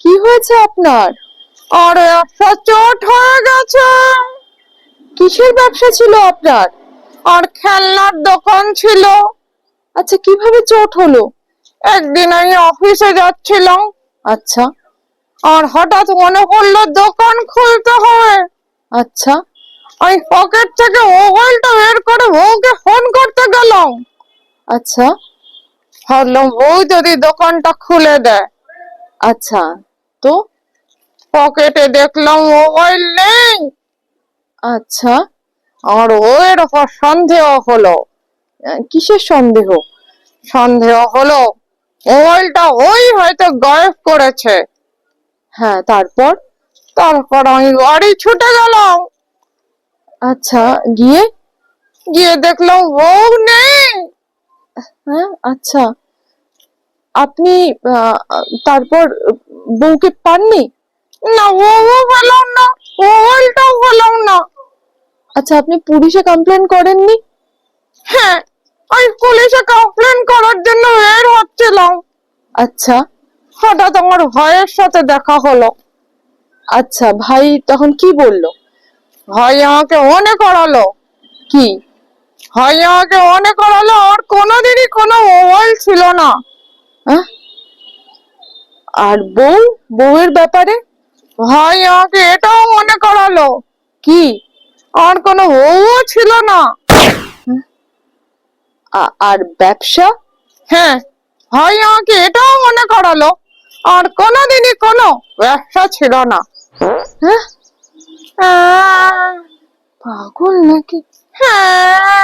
কি হয়েছে আপনার? আরে একটা চোট হয়ে গেছে। কিসের ব্যবসা ছিল আপনার? আর খেলনার দোকান ছিল। আচ্ছা, কিভাবে চোট হলো? একদিন আমি অফিসে যাচ্ছিলাম, আচ্ছা আর হঠাৎ মনে পড়লো দোকান খুলতে হবে। আচ্ছা আমি পকেট থেকে মোবাইলটা বের করে বউকে ফোন করতে গেলাম। আচ্ছা ভাবলাম বউ যদি দোকানটা খুলে দেয়। আচ্ছা, তো? পকেটে দেখলাম মোবাইল নেই। আচ্ছা, আর ওর ওপর সন্দেহ হলো। কিসের সন্দেহ? সন্দেহ হলো মোবাইলটা ওই হয়তো গায়েব করেছে। হ্যাঁ, তারপর? তারপর আমি বাড়ি ছুটে গেলাম। আচ্ছা, গিয়ে? গিয়ে দেখলাম বউ নেই। হ্যাঁ, আচ্ছা, আপনি তারপর বউকে পাননি? না, বউ পেলাম না, মোবাইলটাও পেলাম না। আচ্ছা, আপনি পুলিশে কমপ্লেন করেননি? হ্যাঁ, আমি পুলিশে কমপ্লেন করার জন্য বের হচ্ছিলাম। আচ্ছা হঠাৎ আমার ভাইয়ের সাথে দেখা হলো। আচ্ছা, ভাই তখন কি বললো? ভাই আমাকে মনে করালো। কি? ভাই আমাকে মনে করালো আর কোনোদিনই কোনো মোবাইল ছিল না। আহ? আর বউয়ের ব্যাপারে? ভাই আমাকে এটাও মনে করালো কি? আর কোনো বউও ছিল না। আর ব্যবসা? হ্যাঁ, ভাই আমাকে এটাও মনে করালো আর কোনোদিনই কোনো ব্যবসা ছিল না। হ্যাঁ, আহ, পাগল নাকি? হ্যাঁ।